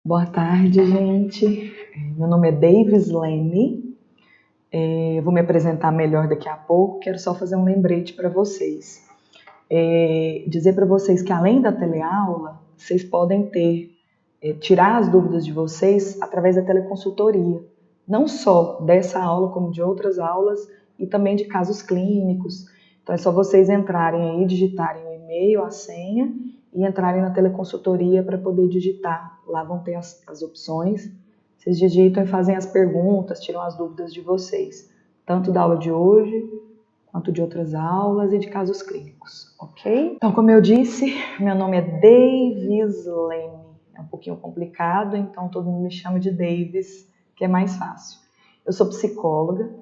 Boa tarde, gente. Meu nome é Davis Lene. Eu vou me apresentar melhor daqui a pouco. Quero só fazer um lembrete para vocês. Dizer para vocês que além da teleaula, vocês podem tirar as dúvidas de vocês através da teleconsultoria. Não só dessa aula, como de outras aulas e também de casos clínicos. Então é só vocês entrarem aí, digitarem o e-mail, a senha e entrarem na teleconsultoria para poder digitar. Lá vão ter as opções. Vocês digitam e fazem as perguntas, tiram as dúvidas de vocês, tanto da aula de hoje, quanto de outras aulas e de casos clínicos, ok? Então, como eu disse, meu nome é Davis Lene. É um pouquinho complicado, então todo mundo me chama de Davis, que é mais fácil. Eu sou psicóloga,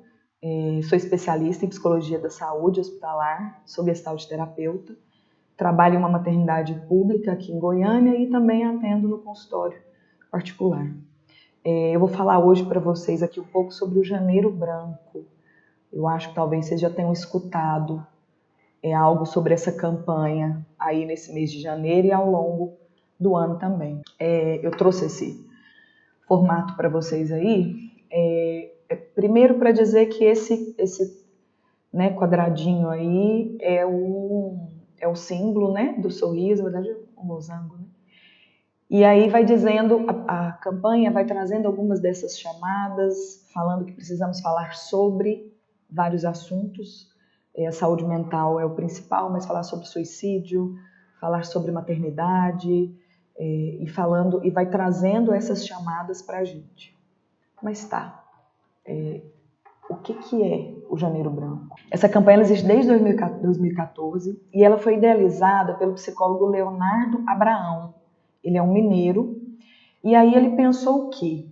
sou especialista em psicologia da saúde hospitalar, sou gestalt terapeuta, trabalho em uma maternidade pública aqui em Goiânia e também atendo no consultório particular. Eu vou falar hoje para vocês aqui um pouco sobre o Janeiro Branco. Eu acho que talvez vocês já tenham escutado algo sobre essa campanha aí nesse mês de janeiro e ao longo do ano também. Eu trouxe esse formato para vocês aí, primeiro para dizer que esse quadradinho aí é o símbolo, né, do sorriso, na verdade é um losango, né? E aí vai dizendo, a campanha vai trazendo algumas dessas chamadas, falando que precisamos falar sobre vários assuntos. A saúde mental é o principal, mas falar sobre suicídio, falar sobre maternidade, e vai trazendo essas chamadas para a gente. Mas tá, o que é o Janeiro Branco? Essa campanha existe desde 2014 e ela foi idealizada pelo psicólogo Leonardo Abraão. Ele é um mineiro, e aí ele pensou o quê?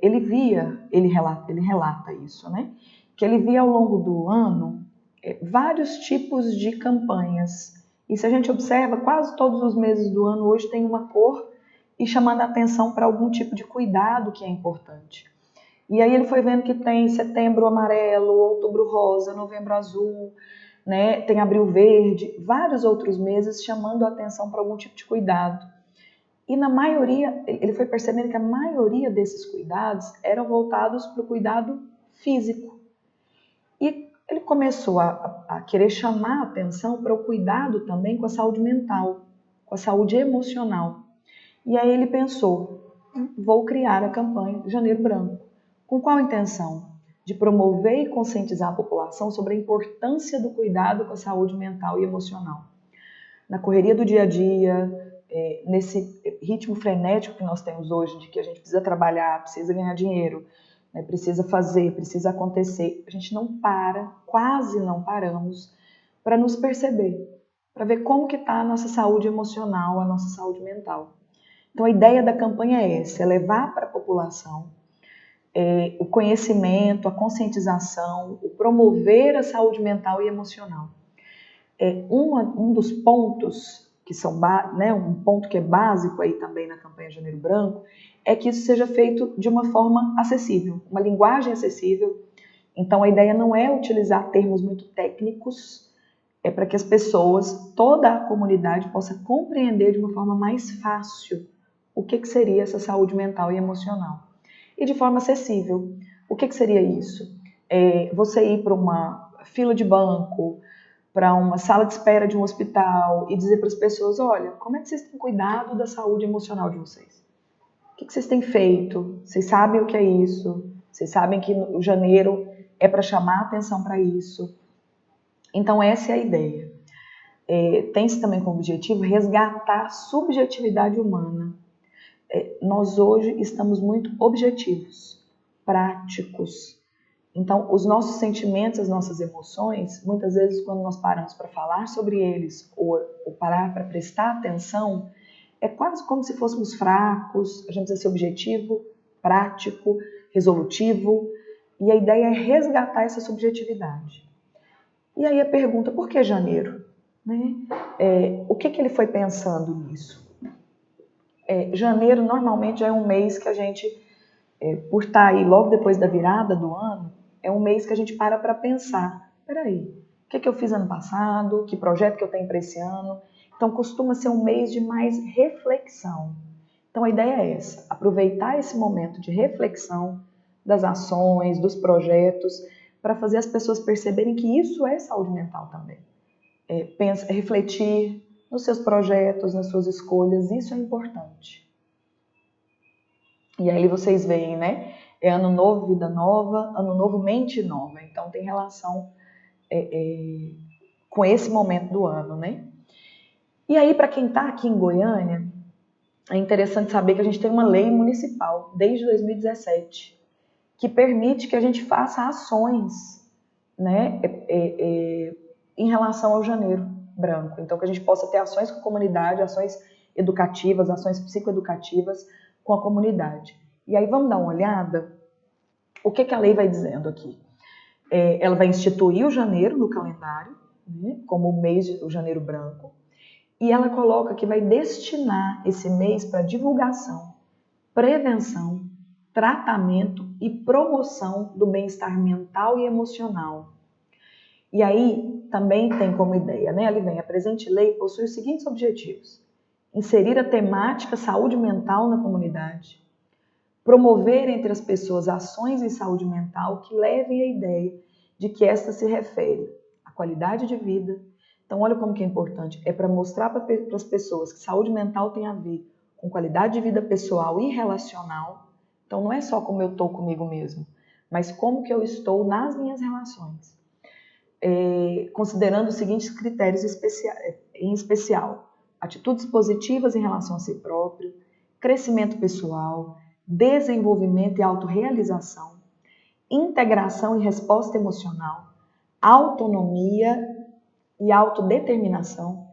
Ele relata isso, né? Que ele via ao longo do ano vários tipos de campanhas. E se a gente observa, quase todos os meses do ano hoje tem uma cor e chamando a atenção para algum tipo de cuidado que é importante. E aí ele foi vendo que tem setembro amarelo, outubro rosa, novembro azul, né? Tem abril verde, vários outros meses chamando a atenção para algum tipo de cuidado. E na maioria, ele foi percebendo que a maioria desses cuidados eram voltados para o cuidado físico. E ele começou a querer chamar a atenção para o cuidado também com a saúde mental, com a saúde emocional. E aí ele pensou, vou criar a campanha Janeiro Branco. Com qual intenção? De promover e conscientizar a população sobre a importância do cuidado com a saúde mental e emocional. Na correria do dia a dia, nesse ritmo frenético que nós temos hoje, de que a gente precisa trabalhar, precisa ganhar dinheiro, né, precisa fazer, precisa acontecer, a gente não para, quase não paramos, para nos perceber, para ver como que está a nossa saúde emocional, a nossa saúde mental. Então a ideia da campanha é essa, é levar para a população o conhecimento, a conscientização, o promover a saúde mental e emocional. Um dos pontos que são, né, um ponto que é básico aí também na campanha Janeiro Branco, é que isso seja feito de uma forma acessível, uma linguagem acessível. Então a ideia não é utilizar termos muito técnicos, é para que as pessoas, toda a comunidade possa compreender de uma forma mais fácil o que seria essa saúde mental e emocional. E de forma acessível. O que seria isso? Você ir para uma fila de banco, para uma sala de espera de um hospital e dizer para as pessoas, olha, como é que vocês têm cuidado da saúde emocional de vocês? O que vocês têm feito? Vocês sabem o que é isso? Vocês sabem que o janeiro é para chamar a atenção para isso? Então essa é a ideia. Tem-se também como objetivo resgatar a subjetividade humana. Nós hoje estamos muito objetivos, práticos. Então, os nossos sentimentos, as nossas emoções, muitas vezes quando nós paramos para falar sobre eles ou parar para prestar atenção, é quase como se fôssemos fracos, a gente precisa ser objetivo, prático, resolutivo, e a ideia é resgatar essa subjetividade. E aí a pergunta, por que janeiro? Né? O que ele foi pensando nisso? Janeiro normalmente já é um mês que a gente, por estar aí logo depois da virada do ano, é um mês que a gente para pensar, peraí, o que eu fiz ano passado, que projeto que eu tenho para esse ano? Então costuma ser um mês de mais reflexão. Então a ideia é essa, aproveitar esse momento de reflexão das ações, dos projetos, para fazer as pessoas perceberem que isso é saúde mental também. Refletir nos seus projetos, nas suas escolhas, isso é importante. E aí vocês veem, né? É ano novo, vida nova, ano novo, mente nova. Então tem relação com esse momento do ano, né? E aí, para quem está aqui em Goiânia, é interessante saber que a gente tem uma lei municipal, desde 2017, que permite que a gente faça ações, né, em relação ao Janeiro Branco. Então, que a gente possa ter ações com a comunidade, ações educativas, ações psicoeducativas com a comunidade. E aí vamos dar uma olhada o que a lei vai dizendo aqui. Ela vai instituir o janeiro no calendário, né, como o mês do Janeiro Branco, e ela coloca que vai destinar esse mês para divulgação, prevenção, tratamento e promoção do bem-estar mental e emocional. E aí também tem como ideia, né? Ali vem, a presente lei possui os seguintes objetivos: inserir a temática saúde mental na comunidade, promover entre as pessoas ações em saúde mental que levem a ideia de que esta se refere à qualidade de vida. Então, olha como que é importante. É para mostrar para as pessoas que saúde mental tem a ver com qualidade de vida pessoal e relacional. Então, não é só como eu estou comigo mesmo, mas como que eu estou nas minhas relações. Considerando os seguintes critérios em especial: atitudes positivas em relação a si próprio, crescimento pessoal, desenvolvimento e autorrealização, integração e resposta emocional, autonomia e autodeterminação,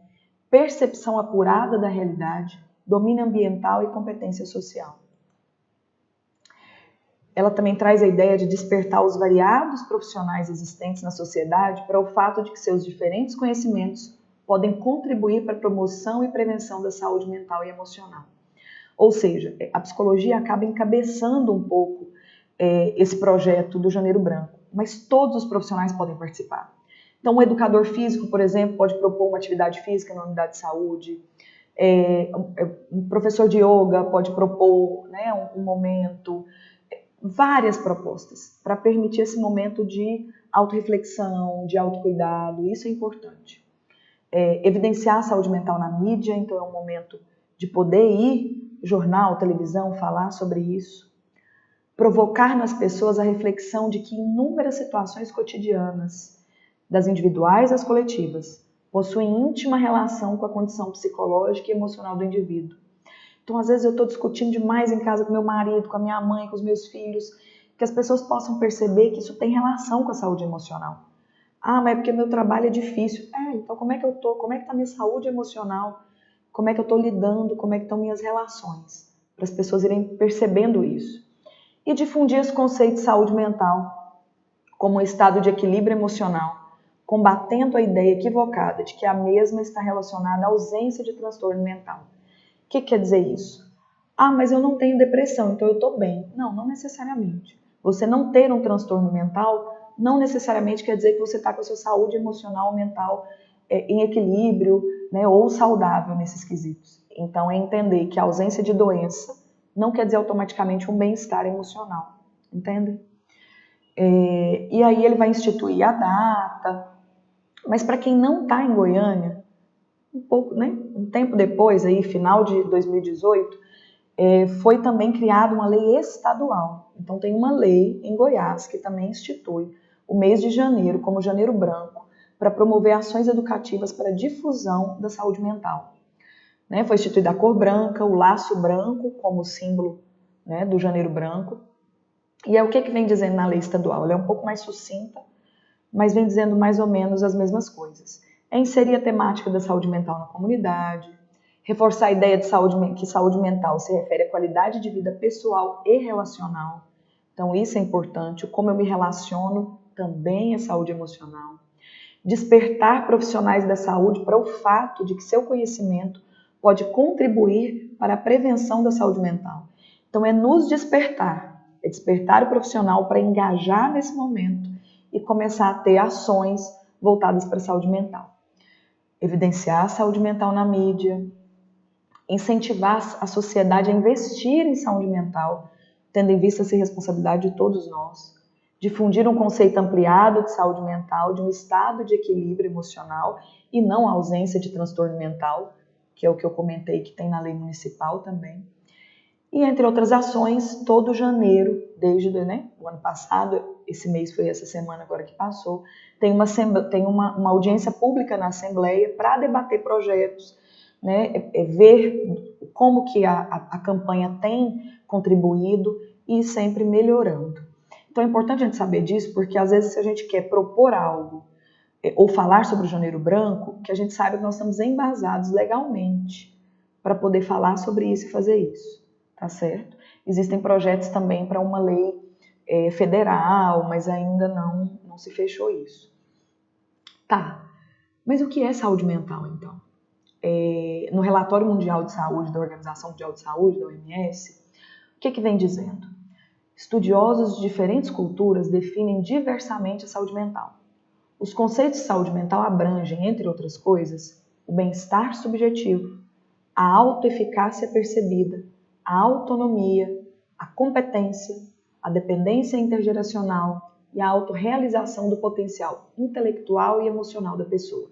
percepção acurada da realidade, domínio ambiental e competência social. Ela também traz a ideia de despertar os variados profissionais existentes na sociedade para o fato de que seus diferentes conhecimentos podem contribuir para a promoção e prevenção da saúde mental e emocional. Ou seja, a psicologia acaba encabeçando um pouco esse projeto do Janeiro Branco, mas todos os profissionais podem participar. Então, um educador físico, por exemplo, pode propor uma atividade física na unidade de saúde, um professor de yoga pode propor, né, um momento, várias propostas para permitir esse momento de autorreflexão, de autocuidado, isso é importante. Evidenciar a saúde mental na mídia, então é um momento de poder ir, jornal, televisão, falar sobre isso. Provocar nas pessoas a reflexão de que inúmeras situações cotidianas, das individuais às coletivas, possuem íntima relação com a condição psicológica e emocional do indivíduo. Então, às vezes eu estou discutindo demais em casa com meu marido, com a minha mãe, com os meus filhos, que as pessoas possam perceber que isso tem relação com a saúde emocional. Ah, mas é porque meu trabalho é difícil. Então como é que eu estou? Como é que está a minha saúde emocional? Como é que eu estou lidando? Como é que estão minhas relações? Para as pessoas irem percebendo isso. E difundir esse conceito de saúde mental como um estado de equilíbrio emocional, combatendo a ideia equivocada de que a mesma está relacionada à ausência de transtorno mental. O que quer dizer isso? Ah, mas eu não tenho depressão, então eu estou bem. Não necessariamente. Você não ter um transtorno mental não necessariamente quer dizer que você está com a sua saúde emocional ou mental em equilíbrio, né, ou saudável nesses quesitos. Então, é entender que a ausência de doença não quer dizer automaticamente um bem-estar emocional. Entende? E aí ele vai instituir a data. Mas para quem não está em Goiânia, um tempo depois, aí, final de 2018, foi também criada uma lei estadual. Então tem uma lei em Goiás que também institui o mês de janeiro como Janeiro Branco para promover ações educativas para a difusão da saúde mental. Foi instituída a cor branca, o laço branco como símbolo, né, do Janeiro Branco. E o que vem dizendo na lei estadual? Ela é um pouco mais sucinta, mas vem dizendo mais ou menos as mesmas coisas. Inserir a temática da saúde mental na comunidade, reforçar a ideia de que saúde mental se refere à qualidade de vida pessoal e relacional. Então isso é importante, como eu me relaciono também é saúde emocional. Despertar profissionais da saúde para o fato de que seu conhecimento pode contribuir para a prevenção da saúde mental. Então é nos despertar, é despertar o profissional para engajar nesse momento e começar a ter ações voltadas para a saúde mental. Evidenciar a saúde mental na mídia, incentivar a sociedade a investir em saúde mental, tendo em vista essa responsabilidade de todos nós, difundir um conceito ampliado de saúde mental, de um estado de equilíbrio emocional e não a ausência de transtorno mental, que é o que eu comentei que tem na lei municipal também. E entre outras ações, todo janeiro, desde o ano passado, esse mês foi essa semana agora que passou, tem uma audiência pública na Assembleia para debater projetos, ver como que a campanha tem contribuído e sempre melhorando. Então é importante a gente saber disso, porque às vezes se a gente quer propor algo ou falar sobre o Janeiro Branco, que a gente saiba que nós estamos embasados legalmente para poder falar sobre isso e fazer isso, tá certo? Existem projetos também para uma lei federal, mas ainda não se fechou isso. Tá, mas o que é saúde mental então? No Relatório Mundial de Saúde da Organização Mundial de Saúde, da OMS, o que vem dizendo? Estudiosos de diferentes culturas definem diversamente a saúde mental. Os conceitos de saúde mental abrangem, entre outras coisas, o bem-estar subjetivo, a autoeficácia percebida, a autonomia, a competência, a dependência intergeracional e a autorrealização do potencial intelectual e emocional da pessoa.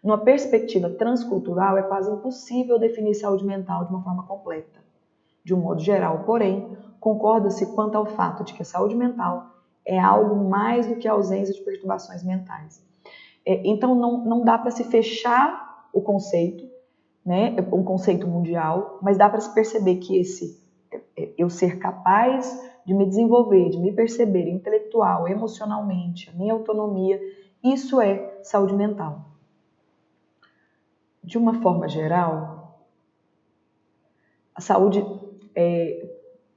Numa perspectiva transcultural, é quase impossível definir saúde mental de uma forma completa. De um modo geral, porém, concorda-se quanto ao fato de que a saúde mental é algo mais do que a ausência de perturbações mentais. Então, não dá para se fechar o conceito, um conceito mundial, mas dá para se perceber que eu ser capaz de me desenvolver, de me perceber intelectual, emocionalmente, a minha autonomia, isso é saúde mental. De uma forma geral, a saúde,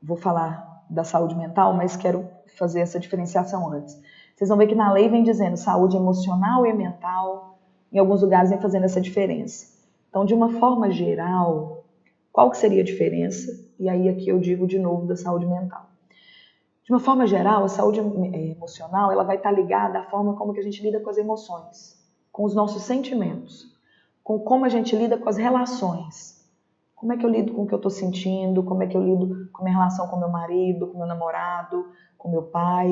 vou falar da saúde mental, mas quero fazer essa diferenciação antes. Vocês vão ver que na lei vem dizendo saúde emocional e mental, em alguns lugares vem fazendo essa diferença. Então, de uma forma geral, qual que seria a diferença? E aí aqui eu digo de novo da saúde mental. De uma forma geral, a saúde emocional ela vai estar ligada à forma como que a gente lida com as emoções, com os nossos sentimentos, com como a gente lida com as relações. Como é que eu lido com o que eu estou sentindo, como é que eu lido com a minha relação com meu marido, com meu namorado, com meu pai,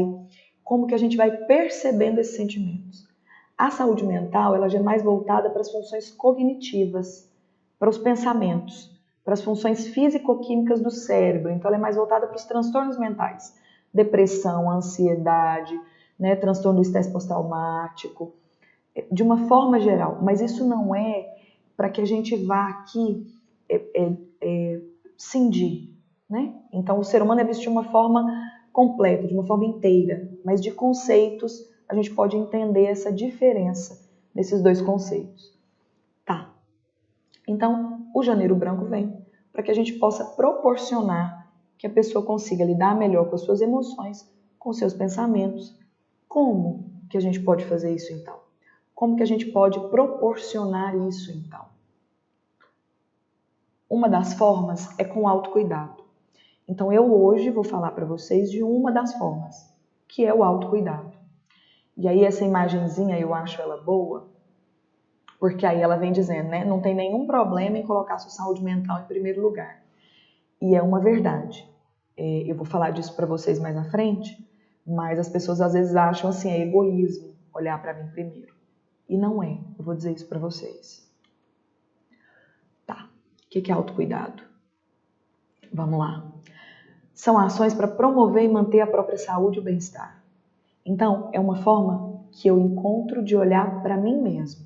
como que a gente vai percebendo esses sentimentos. A saúde mental ela já é mais voltada para as funções cognitivas, para os pensamentos, para as funções físico-químicas do cérebro, então ela é mais voltada para os transtornos mentais, depressão, ansiedade, transtorno do estresse pós-traumático, de uma forma geral, mas isso não é para que a gente vá aqui cindir, Então o ser humano é visto de uma forma completa, de uma forma inteira, mas de conceitos a gente pode entender essa diferença nesses dois conceitos. Tá. Então o Janeiro Branco vem para que a gente possa proporcionar que a pessoa consiga lidar melhor com as suas emoções, com os seus pensamentos. Como que a gente pode fazer isso então? Como que a gente pode proporcionar isso, então? Uma das formas é com autocuidado. Então, eu hoje vou falar para vocês de uma das formas, que é o autocuidado. E aí, essa imagenzinha, eu acho ela boa, porque aí ela vem dizendo, não tem nenhum problema em colocar sua saúde mental em primeiro lugar. E é uma verdade. Eu vou falar disso para vocês mais na frente, mas as pessoas às vezes acham assim, é egoísmo olhar para mim primeiro. E não é, eu vou dizer isso para vocês. Tá, o que é autocuidado? Vamos lá. São ações para promover e manter a própria saúde e o bem-estar. Então, é uma forma que eu encontro de olhar para mim mesmo.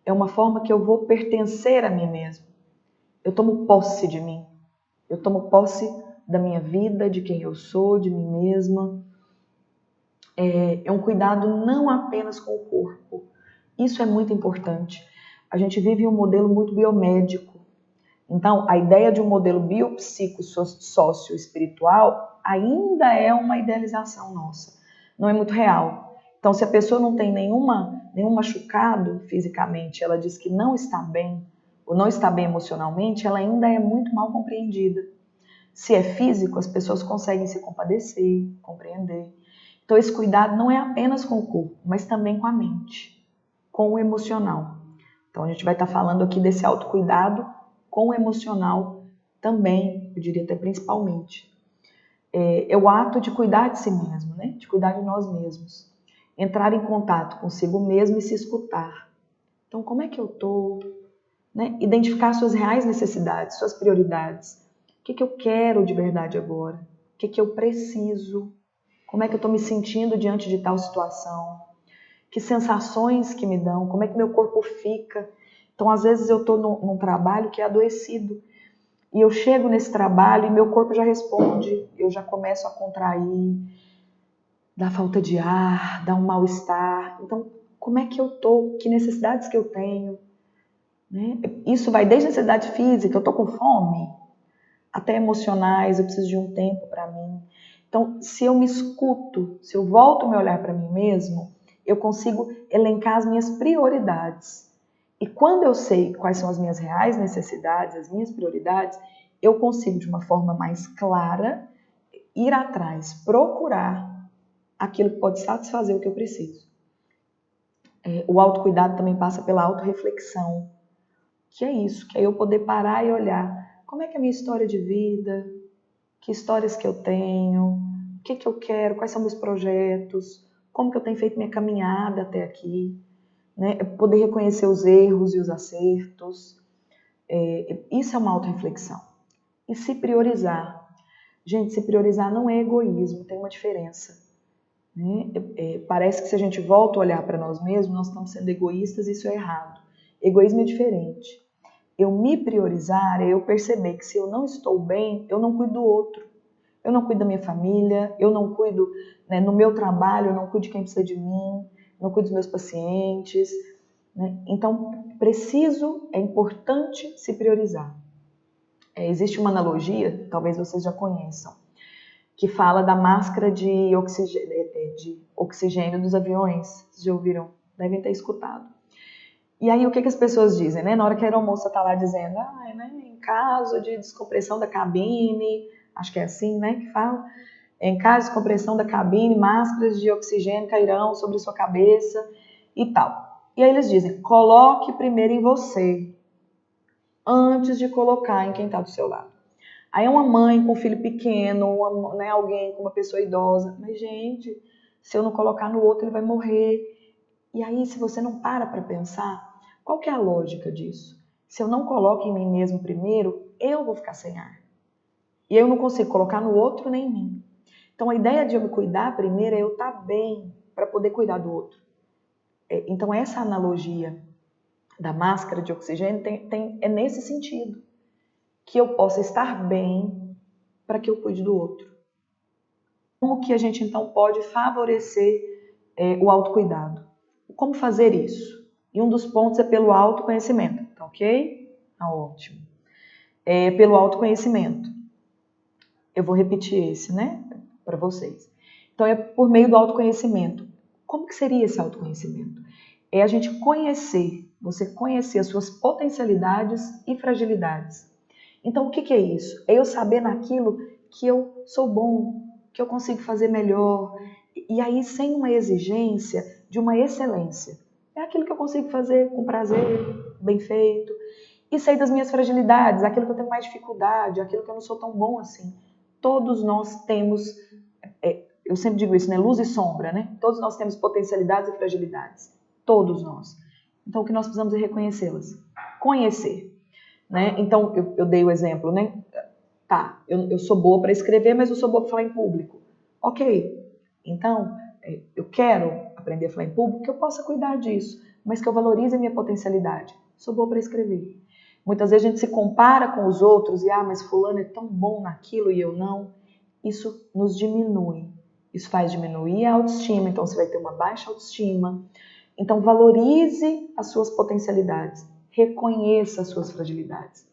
É uma forma que eu vou pertencer a mim mesmo. Eu tomo posse de mim. Eu tomo posse da minha vida, de quem eu sou, de mim mesma. É um cuidado não apenas com o corpo. Isso é muito importante. A gente vive um modelo muito biomédico. Então, a ideia de um modelo biopsico-sócio-espiritual ainda é uma idealização nossa. Não é muito real. Então, se a pessoa não tem nenhum machucado fisicamente, ela diz que não está bem, ou não está bem emocionalmente, ela ainda é muito mal compreendida. Se é físico, as pessoas conseguem se compadecer, compreender. Então, esse cuidado não é apenas com o corpo, mas também com a mente, com o emocional. Então, a gente vai estar falando aqui desse autocuidado com o emocional também, eu diria até principalmente. É o ato de cuidar de si mesmo, né? De cuidar de nós mesmos. Entrar em contato consigo mesmo e se escutar. Então, como é que eu estou? Né? Identificar suas reais necessidades, suas prioridades. O que eu quero de verdade agora? O que eu preciso? Como é que eu estou me sentindo diante de tal situação? Que sensações que me dão? Como é que meu corpo fica? Então, às vezes eu estou num trabalho que é adoecido. E eu chego nesse trabalho e meu corpo já responde. Eu já começo a contrair, dá falta de ar, dá um mal-estar. Então, como é que eu estou? Que necessidades que eu tenho? Né? Isso vai desde a necessidade física, eu estou com fome, até emocionais, eu preciso de um tempo para mim. Então, se eu me escuto, se eu volto a me olhar para mim mesmo, eu consigo elencar as minhas prioridades. E quando eu sei quais são as minhas reais necessidades, as minhas prioridades, eu consigo, de uma forma mais clara, ir atrás, procurar aquilo que pode satisfazer o que eu preciso. O autocuidado também passa pela autorreflexão, que é isso, que é eu poder parar e olhar como é que é a minha história de vida, que histórias que eu tenho, o que eu quero, quais são meus projetos, como que eu tenho feito minha caminhada até aqui, né? Poder reconhecer os erros e os acertos, isso é uma autorreflexão. E se priorizar. Gente, se priorizar não é egoísmo, tem uma diferença. Né? Parece que se a gente volta a olhar para nós mesmos, nós estamos sendo egoístas e isso é errado. Egoísmo é diferente. Eu me priorizar é eu perceber que se eu não estou bem, eu não cuido do outro. Eu não cuido da minha família, eu não cuido, né, no meu trabalho, eu não cuido de quem precisa de mim, não cuido dos meus pacientes. Né? Então, é importante se priorizar. Existe uma analogia, talvez vocês já conheçam, que fala da máscara de oxigênio dos aviões. Vocês já ouviram? Devem ter escutado. E aí, o que as pessoas dizem, né? Na hora que a aeromoça está lá dizendo, né, em caso de descompressão da cabine, acho que é assim, né, que fala, em caso de descompressão da cabine, máscaras de oxigênio cairão sobre sua cabeça e tal. E aí eles dizem, coloque primeiro em você, antes de colocar em quem está do seu lado. Aí é uma mãe com um filho pequeno, né, alguém com uma pessoa idosa. Mas, gente, se eu não colocar no outro, ele vai morrer. E aí, se você não para pensar, qual que é a lógica disso? Se eu não coloco em mim mesmo primeiro, eu vou ficar sem ar. E eu não consigo colocar no outro nem em mim. Então, a ideia de eu me cuidar primeiro é eu estar bem para poder cuidar do outro. Então, essa analogia da máscara de oxigênio é nesse sentido. Que eu possa estar bem para que eu cuide do outro. Como que a gente, então, pode favorecer o autocuidado? Como fazer isso? E um dos pontos é pelo autoconhecimento, tá ok? Tá ótimo. Pelo autoconhecimento. Eu vou repetir esse, né, para vocês. Então, é por meio do autoconhecimento. Como que seria esse autoconhecimento? É a gente conhecer, você conhecer as suas potencialidades e fragilidades. Então, o que é isso? É eu saber naquilo que eu sou bom, que eu consigo fazer melhor. E aí, sem uma exigência de uma excelência. É aquilo que eu consigo fazer com prazer, bem feito. E sei das minhas fragilidades, aquilo que eu tenho mais dificuldade, aquilo que eu não sou tão bom assim. Todos nós temos, eu sempre digo isso, né? Luz e sombra, né? Todos nós temos potencialidades e fragilidades. Todos nós. Então, o que nós precisamos é reconhecê-las. Conhecer. Né? Então, eu dei o exemplo, né? Tá, eu sou boa para escrever, mas eu sou boa para falar em público. Ok, então, eu quero aprender a falar em público, que eu possa cuidar disso, mas que eu valorize a minha potencialidade. Sou boa para escrever. Muitas vezes a gente se compara com os outros e, mas fulano é tão bom naquilo e eu não. Isso nos diminui. Isso faz diminuir a autoestima, então você vai ter uma baixa autoestima. Então, valorize as suas potencialidades. Reconheça as suas fragilidades.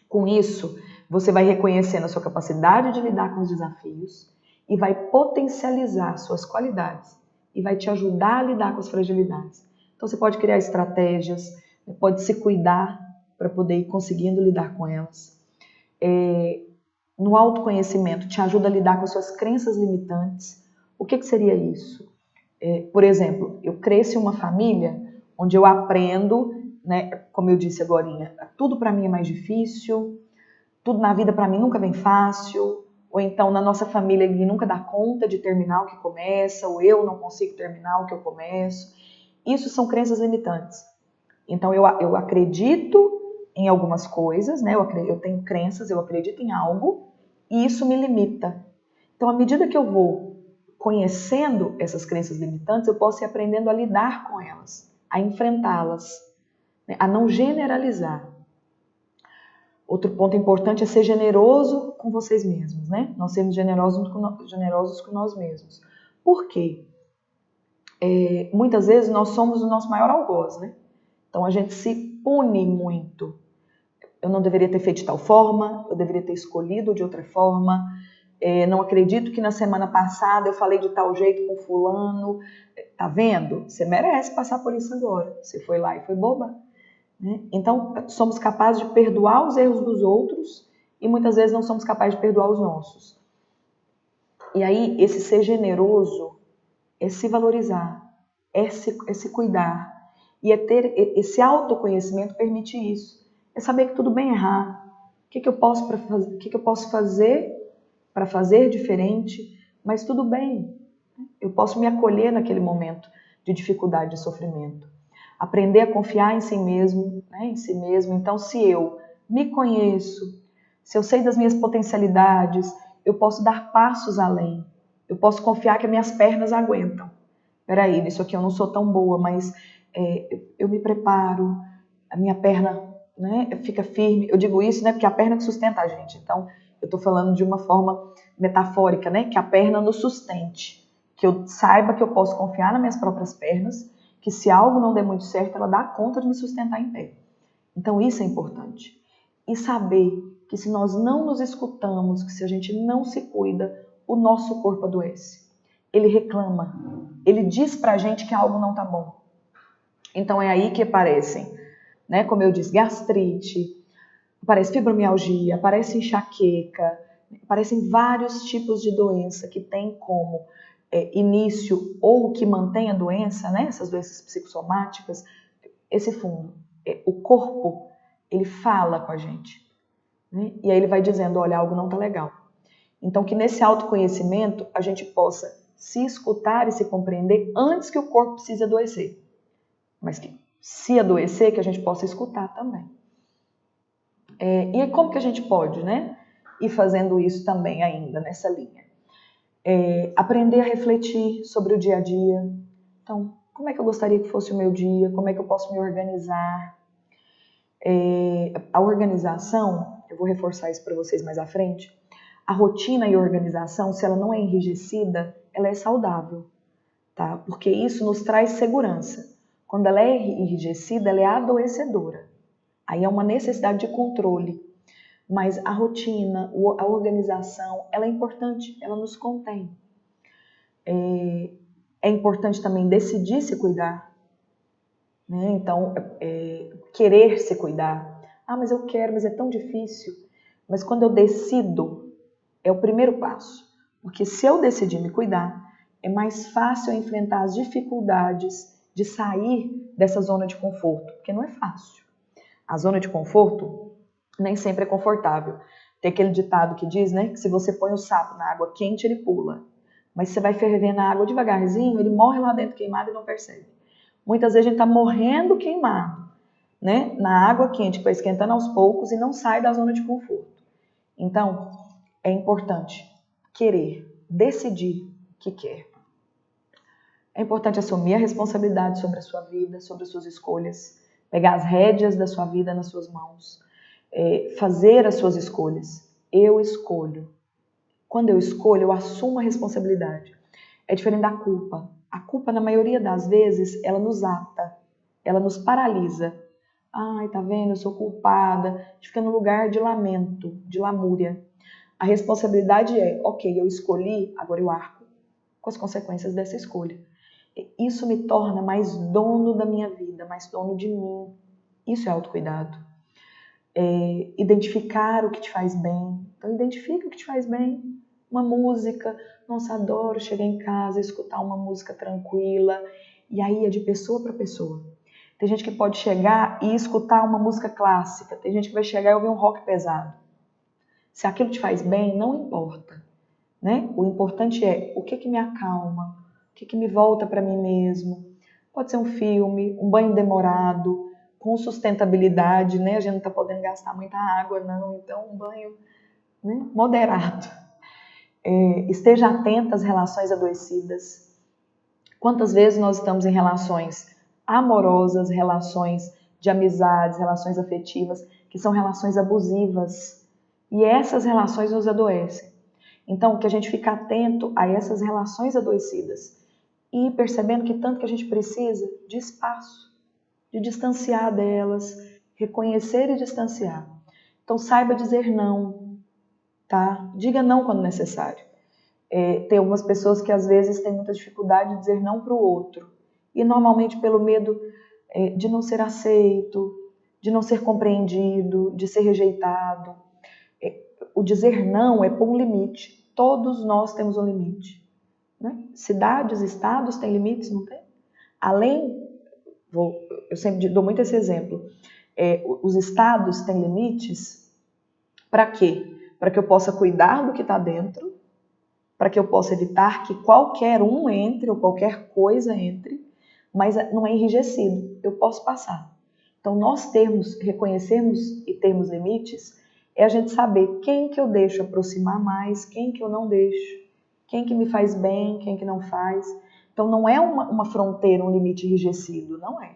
Com isso, você vai reconhecendo a sua capacidade de lidar com os desafios e vai potencializar suas qualidades e vai te ajudar a lidar com as fragilidades. Então, você pode criar estratégias, pode se cuidar para poder ir conseguindo lidar com elas. No autoconhecimento, te ajuda a lidar com as suas crenças limitantes. O que seria isso? Por exemplo, eu cresço em uma família onde eu aprendo né? Como eu disse agorinha, tudo para mim é mais difícil, tudo na vida para mim nunca vem fácil, ou então na nossa família ninguém nunca dá conta de terminar o que começa, ou eu não consigo terminar o que eu começo. Isso são crenças limitantes. Então eu acredito em algumas coisas, né? Eu tenho crenças, eu acredito em algo, e isso me limita. Então, à medida que eu vou conhecendo essas crenças limitantes, eu posso ir aprendendo a lidar com elas, a enfrentá-las, né? A não generalizar. Outro ponto importante é ser generoso com vocês mesmos, né? Nós sermos generosos com nós mesmos. Por quê? Muitas vezes nós somos o nosso maior algoz, né? Então a gente se pune muito. Eu não deveria ter feito de tal forma, eu deveria ter escolhido de outra forma. Não acredito que na semana passada eu falei de tal jeito com fulano. Tá vendo? Você merece passar por isso agora. Você foi lá e foi boba. Né? Então, somos capazes de perdoar os erros dos outros e muitas vezes não somos capazes de perdoar os nossos. E aí, esse ser generoso é se valorizar, é se cuidar. E é ter esse autoconhecimento permite isso. É saber que tudo bem errar. O que eu posso fazer para fazer diferente, mas tudo bem. Eu posso me acolher naquele momento de dificuldade e sofrimento. Aprender a confiar em si mesmo, né? Em si mesmo. Então, se eu me conheço, se eu sei das minhas potencialidades, eu posso dar passos além. Eu posso confiar que as minhas pernas aguentam. Peraí, nisso aqui eu não sou tão boa, mas eu me preparo, a minha perna, né, fica firme. Eu digo isso, né, porque é a perna que sustenta a gente. Então, eu estou falando de uma forma metafórica, né, que a perna nos sustente. Que eu saiba que eu posso confiar nas minhas próprias pernas, que se algo não der muito certo, ela dá conta de me sustentar em pé. Então, isso é importante. E saber que se nós não nos escutamos, que se a gente não se cuida, o nosso corpo adoece. Ele reclama, ele diz pra gente que algo não tá bom. Então é aí que aparecem, né, como eu disse, gastrite, aparece fibromialgia, aparece enxaqueca, aparecem vários tipos de doença que tem como início ou que mantém a doença, né, essas doenças psicossomáticas, esse fundo. O corpo, ele fala com a gente, né, e aí ele vai dizendo, olha, algo não tá legal. Então que nesse autoconhecimento a gente possa se escutar e se compreender antes que o corpo precise adoecer. Mas que se adoecer, que a gente possa escutar também. E como que a gente pode, né, ir fazendo isso também ainda nessa linha? Aprender a refletir sobre o dia a dia. Então, como é que eu gostaria que fosse o meu dia? Como é que eu posso me organizar? A organização, eu vou reforçar isso para vocês mais à frente, a rotina e a organização, se ela não é enrijecida, ela é saudável, tá? Porque isso nos traz segurança. Quando ela é enrijecida, ela é adoecedora. Aí é uma necessidade de controle. Mas a rotina, a organização, ela é importante, ela nos contém. É importante também decidir se cuidar, né? Então, querer se cuidar. Ah, mas eu quero, mas é tão difícil. Mas quando eu decido, é o primeiro passo. Porque se eu decidir me cuidar, é mais fácil eu enfrentar as dificuldades de sair dessa zona de conforto, porque não é fácil. A zona de conforto nem sempre é confortável. Tem aquele ditado que diz, né, que se você põe o sapo na água quente, ele pula. Mas se você vai ferver na água devagarzinho, ele morre lá dentro queimado e não percebe. Muitas vezes a gente está morrendo queimado, né, na água quente, que vai esquentando aos poucos e não sai da zona de conforto. Então, é importante querer, decidir o que quer. É importante assumir a responsabilidade sobre a sua vida, sobre as suas escolhas, pegar as rédeas da sua vida nas suas mãos, fazer as suas escolhas. Eu escolho. Quando eu escolho, eu assumo a responsabilidade. É diferente da culpa. A culpa, na maioria das vezes, ela nos ata, ela nos paralisa. Ai, tá vendo? Eu sou culpada. A gente fica no lugar de lamento, de lamúria. A responsabilidade é, ok, eu escolhi, agora eu arco com as consequências dessa escolha. Isso me torna mais dono da minha vida, mais dono de mim. Isso é autocuidado. Identificar o que te faz bem. Então, identifica o que te faz bem. Uma música. Nossa, adoro chegar em casa e escutar uma música tranquila. E aí é de pessoa para pessoa. Tem gente que pode chegar e escutar uma música clássica. Tem gente que vai chegar e ouvir um rock pesado. Se aquilo te faz bem, não importa, né? O importante é o que me acalma, o que me volta para mim mesmo. Pode ser um filme, um banho demorado, com sustentabilidade, né? A gente não está podendo gastar muita água, não. Então, um banho, né, moderado. Esteja atenta às relações adoecidas. Quantas vezes nós estamos em relações amorosas, relações de amizades, relações afetivas, que são relações abusivas. E essas relações nos adoecem. Então, que a gente fique atento a essas relações adoecidas e ir percebendo que tanto que a gente precisa de espaço, de distanciar delas, reconhecer e distanciar. Então, saiba dizer não, tá? Diga não quando necessário. Tem algumas pessoas que às vezes têm muita dificuldade de dizer não para o outro. E normalmente pelo medo de não ser aceito, de não ser compreendido, de ser rejeitado. O dizer não é pôr um limite. Todos nós temos um limite, né? Cidades, estados têm limites, não tem? Eu sempre dou muito esse exemplo. Os estados têm limites para quê? Para que eu possa cuidar do que está dentro, para que eu possa evitar que qualquer um entre ou qualquer coisa entre, mas não é enrijecido, eu posso passar. Então, reconhecermos e termos limites é a gente saber quem que eu deixo aproximar mais, quem que eu não deixo, quem que me faz bem, quem que não faz. Então, não é uma fronteira, um limite enrijecido, não é.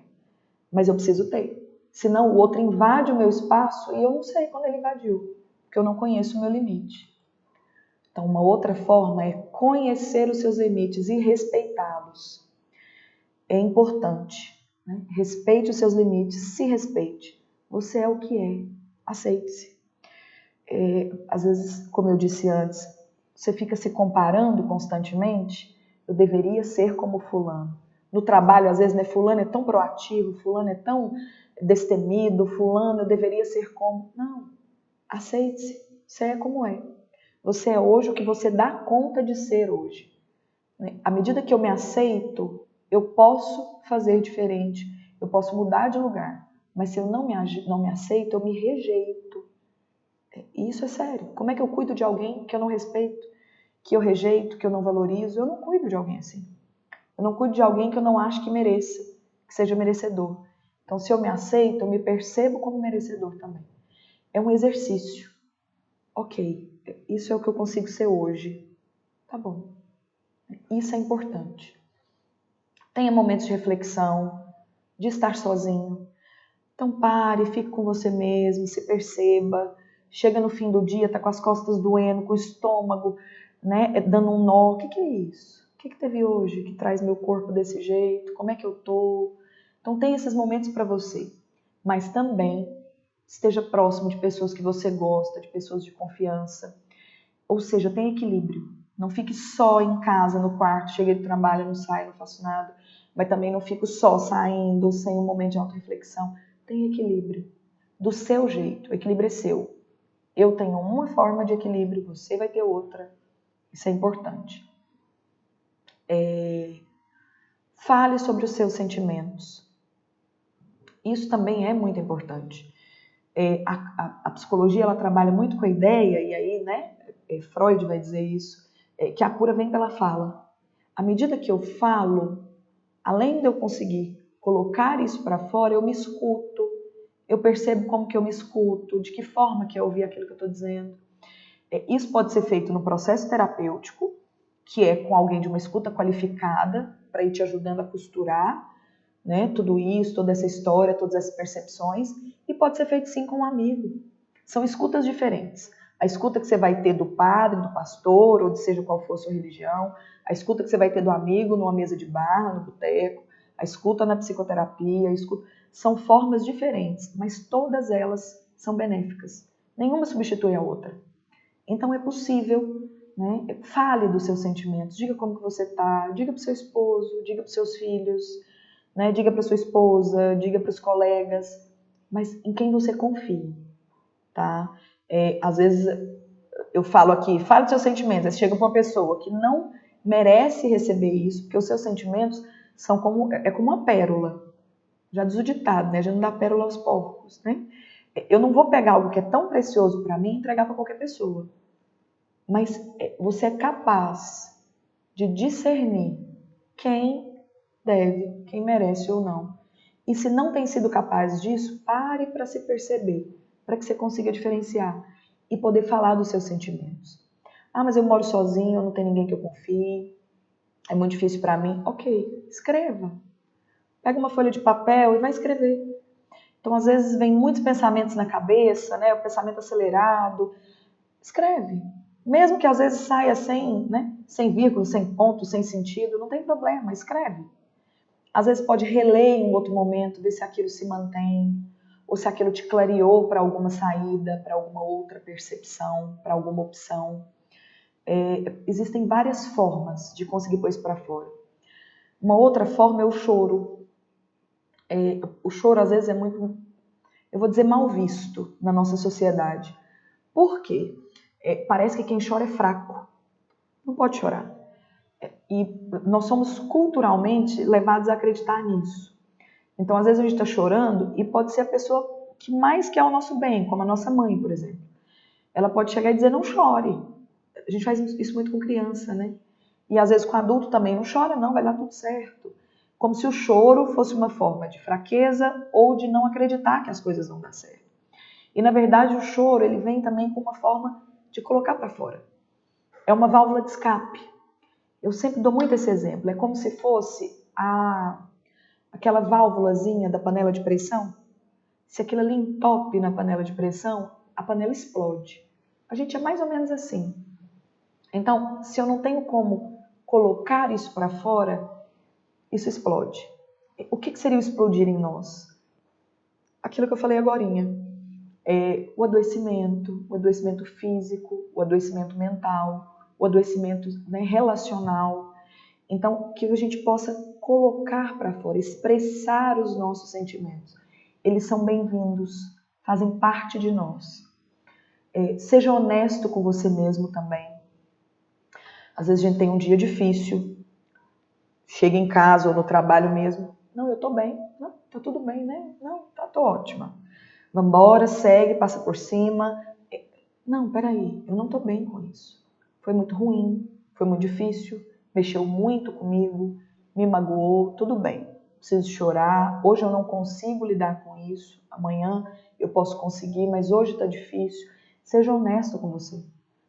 Mas eu preciso ter. Senão, o outro invade o meu espaço e eu não sei quando ele invadiu, porque eu não conheço o meu limite. Então, uma outra forma é conhecer os seus limites e respeitá-los. É importante, né? Respeite os seus limites, se respeite. Você é o que é, aceite-se. Às vezes, como eu disse antes, você fica se comparando constantemente. Eu deveria ser como fulano. No trabalho, às vezes, né, fulano é tão proativo, fulano é tão destemido, fulano eu deveria ser como... Não, aceite-se, você é como é. Você é hoje o que você dá conta de ser hoje. À medida que eu me aceito, eu posso fazer diferente, eu posso mudar de lugar. Mas se eu não me aceito, eu me rejeito. E isso é sério. Como é que eu cuido de alguém que eu não respeito, que eu rejeito, que eu não valorizo? Eu não cuido de alguém assim. Eu não cuido de alguém que eu não acho que mereça, que seja merecedor. Então, se eu me aceito, eu me percebo como merecedor também. É um exercício. Ok, isso é o que eu consigo ser hoje. Tá bom. Isso é importante. Tenha momentos de reflexão, de estar sozinho. Então pare, fique com você mesmo, se perceba. Chega no fim do dia, tá com as costas doendo, com o estômago, né, dando um nó. O que é isso? O que teve hoje que traz meu corpo desse jeito? Como é que eu tô? Então tem esses momentos para você. Mas também esteja próximo de pessoas que você gosta, de pessoas de confiança. Ou seja, tenha equilíbrio. Não fique só em casa, no quarto, cheguei do trabalho, não saio, não faço nada. Mas também não fico só saindo, sem um momento de autorreflexão. Tenha equilíbrio. Do seu jeito. O equilíbrio é seu. Eu tenho uma forma de equilíbrio, você vai ter outra. Isso é importante. Fale sobre os seus sentimentos. Isso também é muito importante. A psicologia ela trabalha muito com a ideia, e aí, né, Freud vai dizer isso, que a cura vem pela fala. À medida que eu falo, além de eu conseguir colocar isso para fora, eu me escuto, eu percebo como que eu me escuto, de que forma que eu ouvi aquilo que eu estou dizendo. Isso pode ser feito no processo terapêutico, que é com alguém de uma escuta qualificada, para ir te ajudando a costurar, né, tudo isso, toda essa história, todas essas percepções, e pode ser feito sim com um amigo. São escutas diferentes. A escuta que você vai ter do padre, do pastor, ou de seja qual for a sua religião, a escuta que você vai ter do amigo numa mesa de bar, no boteco, a escuta na psicoterapia, são formas diferentes, mas todas elas são benéficas. Nenhuma substitui a outra. Então é possível, né? Fale dos seus sentimentos, diga como que você está, diga para o seu esposo, diga para os seus filhos, né? Diga para sua esposa, diga para os colegas, mas em quem você confie, tá? Às vezes eu falo aqui, fale dos seus sentimentos, aí você chega para uma pessoa que não merece receber isso, porque os seus sentimentos são como uma pérola. Já diz o ditado, né? A gente não dá pérola aos porcos, né? Eu não vou pegar algo que é tão precioso para mim e entregar para qualquer pessoa. Mas você é capaz de discernir quem deve, quem merece ou não. E se não tem sido capaz disso, pare para se perceber, para que você consiga diferenciar e poder falar dos seus sentimentos. Ah, mas eu moro sozinho, eu não tenho ninguém que eu confie, é muito difícil para mim. Ok, escreva. Pega uma folha de papel e vai escrever. Então, às vezes, vem muitos pensamentos na cabeça, né? O pensamento acelerado. Escreve. Mesmo que às vezes saia sem, né? Sem vírgula, sem ponto, sem sentido, não tem problema, escreve. Às vezes pode reler em um outro momento, ver se aquilo se mantém, ou se aquilo te clareou para alguma saída, para alguma outra percepção, para alguma opção. Existem várias formas de conseguir pôr isso para fora. Uma outra forma é o choro. O choro, às vezes, é muito, eu vou dizer, mal visto na nossa sociedade. Por quê? Parece que quem chora é fraco. Não pode chorar. E nós somos culturalmente levados a acreditar nisso. Então, às vezes, a gente está chorando e pode ser a pessoa que mais quer o nosso bem, como a nossa mãe, por exemplo. Ela pode chegar e dizer, não chore. A gente faz isso muito com criança, né? E às vezes com adulto também, não chora não, vai dar tudo certo. Como se o choro fosse uma forma de fraqueza ou de não acreditar que as coisas vão dar certo. E na verdade o choro, ele vem também com uma forma de colocar para fora. É uma válvula de escape. Eu sempre dou muito esse exemplo. É como se fosse aquela válvulazinha da panela de pressão. Se aquilo ali entope na panela de pressão, a panela explode. A gente é mais ou menos assim. Então, se eu não tenho como colocar isso para fora, isso explode. O que seria o explodir em nós? Aquilo que eu falei agorinha. O adoecimento físico, o adoecimento mental, o adoecimento, né, relacional. Então, que a gente possa colocar para fora, expressar os nossos sentimentos. Eles são bem-vindos, fazem parte de nós. Seja honesto com você mesmo também. Às vezes a gente tem um dia difícil, chega em casa ou no trabalho mesmo. Não, eu tô bem. Não, tá tudo bem, né? Não, tô ótima. Vambora, segue, passa por cima. Não, peraí, eu não tô bem com isso. Foi muito ruim, foi muito difícil, mexeu muito comigo, me magoou, tudo bem. Preciso chorar, hoje eu não consigo lidar com isso, amanhã eu posso conseguir, mas hoje tá difícil. Seja honesto com você.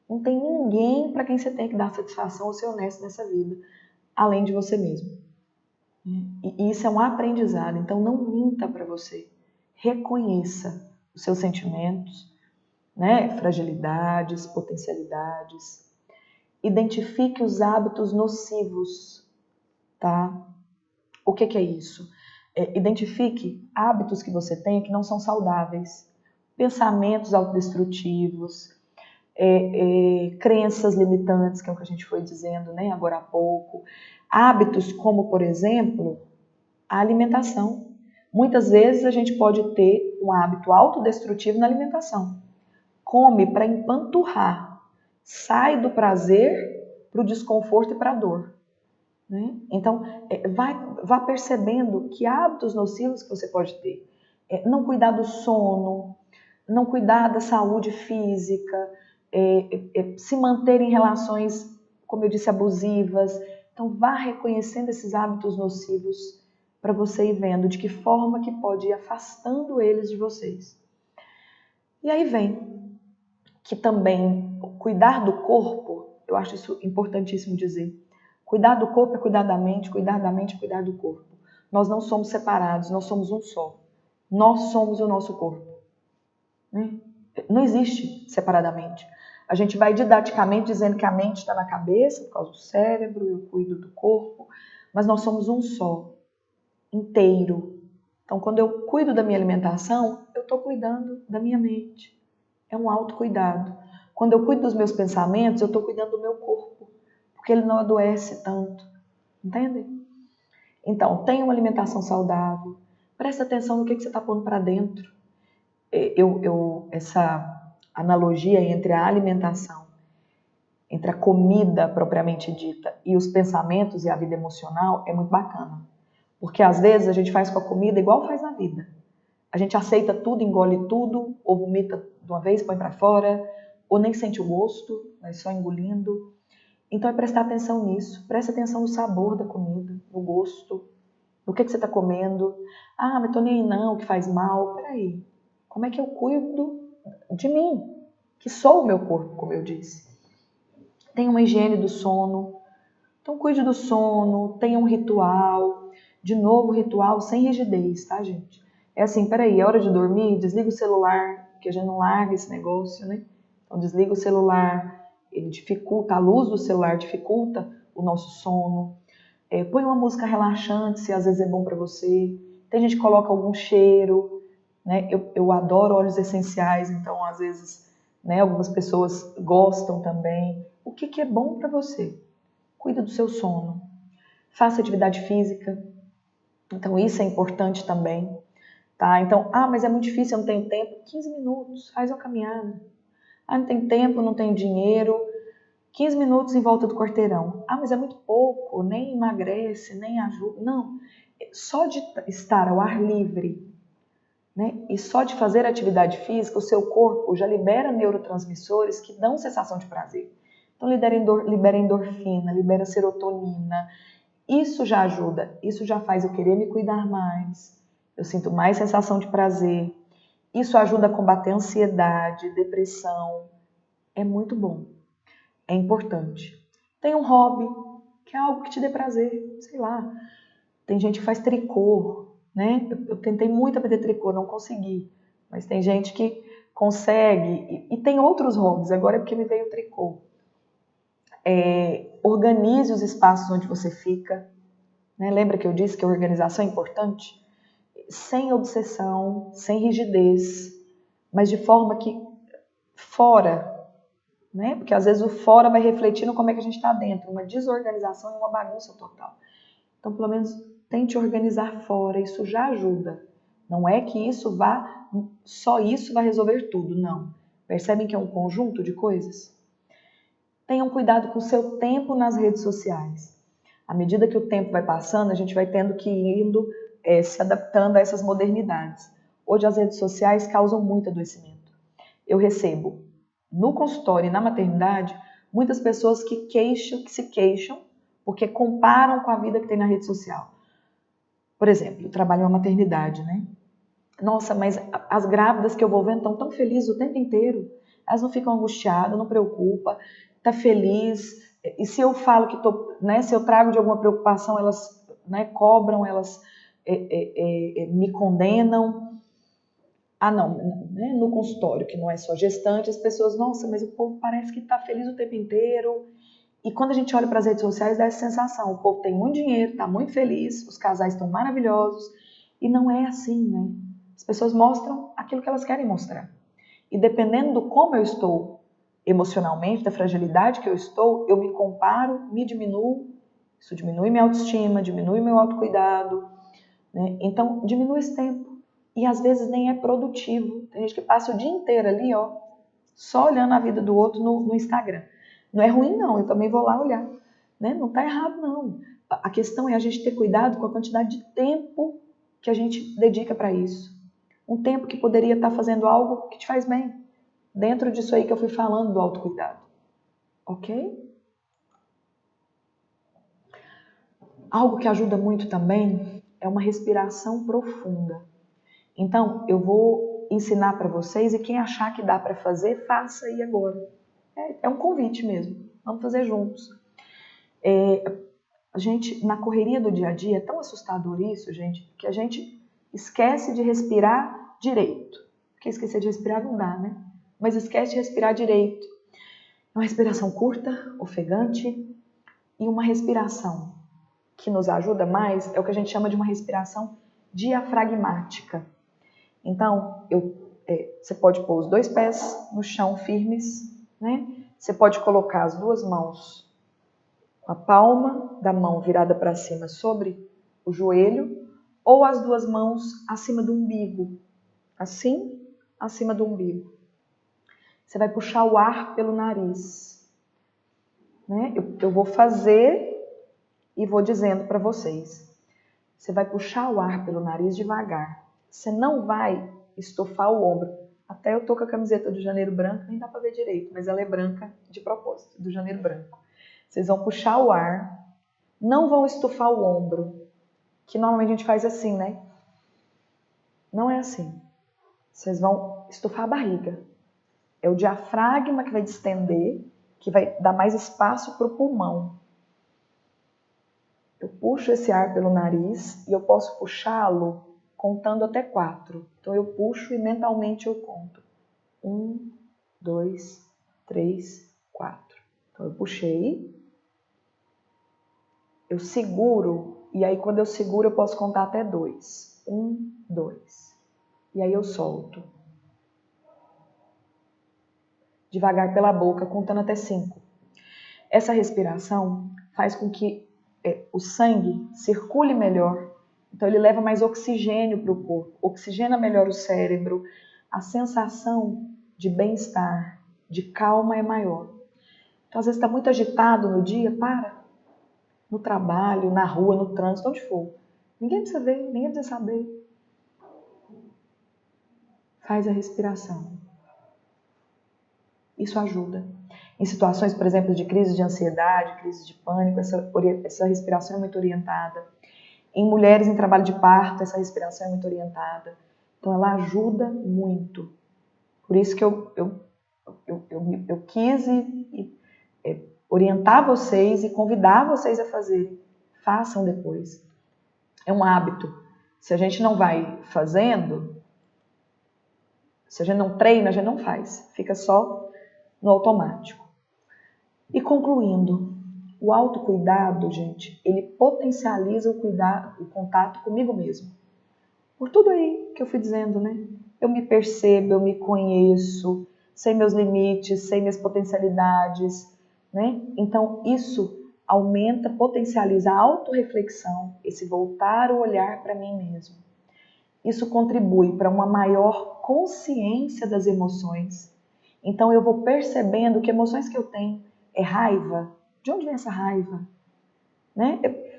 Não tem ninguém para quem você tem que dar satisfação ou ser honesto nessa vida, além de você mesmo. E isso é um aprendizado, então não minta para você. Reconheça os seus sentimentos, né? Fragilidades, potencialidades. Identifique os hábitos nocivos, tá? O que é isso? Identifique hábitos que você tem que não são saudáveis. Pensamentos autodestrutivos, crenças limitantes, que é o que a gente foi dizendo, né, agora há pouco. Hábitos como, por exemplo, a alimentação. Muitas vezes a gente pode ter um hábito autodestrutivo na alimentação. Come para empanturrar. Sai do prazer para o desconforto e para a dor. Né? Então, vá percebendo que hábitos nocivos que você pode ter. Não cuidar do sono, não cuidar da saúde física, se manter em relações, como eu disse, abusivas. Então, vá reconhecendo esses hábitos nocivos para você ir vendo de que forma que pode ir afastando eles de vocês. E aí vem que também cuidar do corpo, eu acho isso importantíssimo dizer. Cuidar do corpo é cuidar da mente é cuidar do corpo. Nós não somos separados, nós somos um só. Nós somos o nosso corpo. Né? Não existe separadamente. A gente vai didaticamente dizendo que a mente está na cabeça, por causa do cérebro, eu cuido do corpo, mas nós somos um só, inteiro. Então, quando eu cuido da minha alimentação, eu estou cuidando da minha mente. É um autocuidado. Quando eu cuido dos meus pensamentos, eu estou cuidando do meu corpo, porque ele não adoece tanto. Entende? Então, tenha uma alimentação saudável. Presta atenção no que você está pondo para dentro. Essa analogia entre a alimentação, entre a comida propriamente dita e os pensamentos e a vida emocional é muito bacana. Porque às vezes a gente faz com a comida igual faz na vida. A gente aceita tudo, engole tudo, ou vomita de uma vez, põe para fora, ou nem sente o gosto, vai só engolindo. Então é prestar atenção nisso, presta atenção no sabor da comida, no gosto, no que você está comendo. Ah, mas tô nem aí não, que faz mal. Peraí, como é que eu cuido de mim, que sou o meu corpo, como eu disse. Tem uma higiene do sono, então cuide do sono, tenha um ritual. De novo, ritual sem rigidez, tá, gente? É assim, peraí, é hora de dormir, desliga o celular, que a gente não larga esse negócio, né? Então desliga o celular, ele dificulta, a luz do celular dificulta o nosso sono. Põe uma música relaxante, se às vezes é bom para você. Tem gente que coloca algum cheiro, né? Eu adoro óleos essenciais, então às vezes, né, algumas pessoas gostam também. O que é bom para você? Cuida do seu sono. Faça atividade física. Então isso é importante também. Tá? Então, mas é muito difícil, eu não tenho tempo. 15 minutos, faz uma caminhada. Não tem tempo, não tenho dinheiro. 15 minutos em volta do quarteirão. Mas é muito pouco, nem emagrece, nem ajuda. Não, só de estar ao ar livre, né? E só de fazer atividade física, o seu corpo já libera neurotransmissores que dão sensação de prazer. Então libera endorfina, libera serotonina. Isso já ajuda, isso já faz eu querer me cuidar mais. Eu sinto mais sensação de prazer. Isso ajuda a combater ansiedade, depressão. É muito bom. É importante. Tem um hobby, que é algo que te dê prazer, sei lá. Tem gente que faz tricô, né? Eu tentei muito aprender tricô, não consegui. Mas tem gente que consegue. E tem outros hobbies, agora é porque me veio o tricô. Organize os espaços onde você fica. Né? Lembra que eu disse que a organização é importante? Sem obsessão, sem rigidez, mas de forma que fora, né? Porque às vezes o fora vai refletir no como é que a gente está dentro, uma desorganização e uma bagunça total. Então, pelo menos, tente organizar fora, isso já ajuda. Não é que só isso vai resolver tudo, não. Percebem que é um conjunto de coisas? Tenham cuidado com o seu tempo nas redes sociais. À medida que o tempo vai passando, a gente vai tendo que ir indo se adaptando a essas modernidades. Hoje as redes sociais causam muito adoecimento. Eu recebo no consultório e na maternidade muitas pessoas que se queixam porque comparam com a vida que tem na rede social. Por exemplo, eu trabalho na maternidade, né? Nossa, mas as grávidas que eu vou vendo estão tão felizes o tempo inteiro. Elas não ficam angustiadas, não preocupa, tá feliz. E se eu falo que né, se eu trago de alguma preocupação, elas, né, cobram, elas me condenam. Não, né, no consultório, que não é só gestante, as pessoas, nossa, mas o povo parece que está feliz o tempo inteiro. E quando a gente olha para as redes sociais, dá essa sensação, o povo tem muito dinheiro, está muito feliz, os casais estão maravilhosos. E não é assim, né? As pessoas mostram aquilo que elas querem mostrar. E dependendo do como eu estou emocionalmente, da fragilidade que eu estou, eu me comparo, me diminuo. Isso diminui minha autoestima, diminui meu autocuidado, né? Então, diminui esse tempo. E às vezes nem é produtivo. Tem gente que passa o dia inteiro ali, ó, só olhando a vida do outro no Instagram. Não é ruim, não. Eu também vou lá olhar. Né? Não está errado, não. A questão é a gente ter cuidado com a quantidade de tempo que a gente dedica para isso. Um tempo que poderia estar fazendo algo que te faz bem. Dentro disso aí que eu fui falando do autocuidado. Ok? Algo que ajuda muito também é uma respiração profunda. Então, eu vou ensinar para vocês e quem achar que dá para fazer, faça aí agora. É um convite mesmo. Vamos fazer juntos. A gente, na correria do dia a dia, é tão assustador isso, gente, que a gente esquece de respirar direito. Porque esquecer de respirar não dá, né? Mas esquece de respirar direito. É uma respiração curta, ofegante, e uma respiração que nos ajuda mais é o que a gente chama de uma respiração diafragmática. Então, você pode pôr os 2 pés no chão firmes, né? Você pode colocar as 2 mãos com a palma da mão virada para cima sobre o joelho ou as 2 mãos acima do umbigo, assim, acima do umbigo. Você vai puxar o ar pelo nariz, né? Eu vou fazer e vou dizendo para vocês. Você vai puxar o ar pelo nariz devagar. Você não vai estufar o ombro. Até eu tô com a camiseta do Janeiro Branco, nem dá pra ver direito, mas ela é branca de propósito, do Janeiro Branco. Vocês vão puxar o ar, não vão estufar o ombro, que normalmente a gente faz assim, né? Não é assim. Vocês vão estufar a barriga. É o diafragma que vai distender, que vai dar mais espaço para o pulmão. Eu puxo esse ar pelo nariz e eu posso puxá-lo contando até 4. Então eu puxo e mentalmente eu conto. 1, 2, 3, 4. Então eu puxei, eu seguro, e aí quando eu seguro eu posso contar até 2. 1, 2. E aí eu solto. Devagar pela boca, contando até 5. Essa respiração faz com que o sangue circule melhor, então ele leva mais oxigênio para o corpo, oxigena melhor o cérebro, a sensação de bem-estar, de calma é maior. Então às vezes está muito agitado no dia, para, no trabalho, na rua, no trânsito, onde for. Ninguém precisa ver, ninguém precisa saber. Faz a respiração. Isso ajuda. Em situações, por exemplo, de crise de ansiedade, crise de pânico, essa respiração é muito orientada. Em mulheres em trabalho de parto, essa respiração é muito orientada. Então, ela ajuda muito. Por isso que eu quis orientar vocês e convidar vocês a fazerem. Façam depois. É um hábito. Se a gente não vai fazendo, se a gente não treina, a gente não faz. Fica só no automático. E concluindo, o autocuidado, gente, ele potencializa o contato comigo mesmo. Por tudo aí que eu fui dizendo, né? Eu me percebo, eu me conheço, sei meus limites, sei minhas potencialidades, né? Então, isso aumenta, potencializa a autorreflexão, esse voltar o olhar para mim mesmo. Isso contribui para uma maior consciência das emoções. Então, eu vou percebendo que emoções que eu tenho é raiva. De onde vem essa raiva? Né?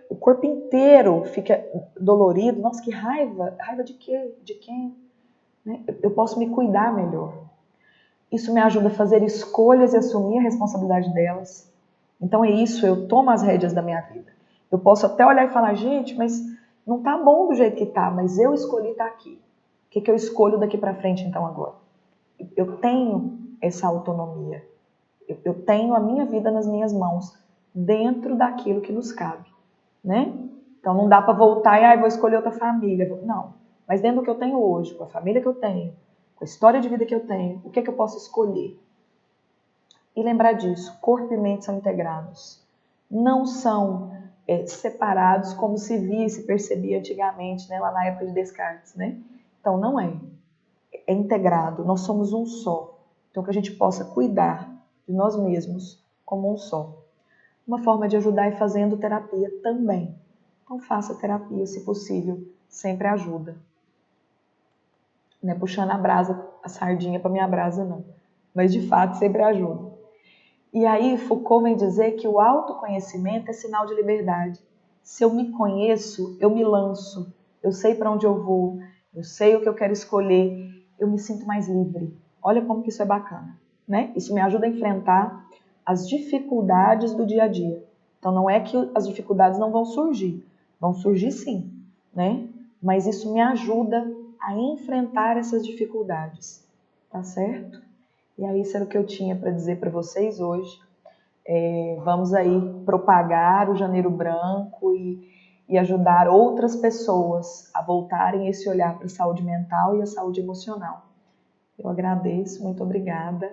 O corpo inteiro fica dolorido. Nossa, que raiva! Raiva de quê? De quem? Né? Eu posso me cuidar melhor. Isso me ajuda a fazer escolhas e assumir a responsabilidade delas. Então é isso, eu tomo as rédeas da minha vida. Eu posso até olhar e falar, gente, mas não tá bom do jeito que tá, mas eu escolhi estar aqui. O que eu escolho daqui para frente então agora? Eu tenho essa autonomia. Eu tenho a minha vida nas minhas mãos, dentro daquilo que nos cabe, né? Então não dá para voltar e vou escolher outra família. Não, mas dentro do que eu tenho hoje, com a família que eu tenho, com a história de vida que eu tenho, o que eu posso escolher? E lembrar disso, corpo e mente são integrados. Não são separados como se via e se percebia antigamente, né, lá na época de Descartes, né? Então não é. É integrado, nós somos um só. Então que a gente possa cuidar de nós mesmos como um só. Uma forma de ajudar é fazendo terapia também. Então faça terapia, se possível, sempre ajuda. Não é puxando a sardinha para minha brasa, não. Mas de fato sempre ajuda. E aí Foucault vem dizer que o autoconhecimento é sinal de liberdade. Se eu me conheço, eu me lanço, eu sei para onde eu vou, eu sei o que eu quero escolher, eu me sinto mais livre. Olha como que isso é bacana, né? Isso me ajuda a enfrentar as dificuldades do dia a dia. Então não é que as dificuldades não vão surgir sim, né? Mas isso me ajuda a enfrentar essas dificuldades, tá certo? E aí isso era o que eu tinha para dizer para vocês hoje. Vamos aí propagar o Janeiro Branco e ajudar outras pessoas a voltarem esse olhar para a saúde mental e a saúde emocional. Eu agradeço, muito obrigada.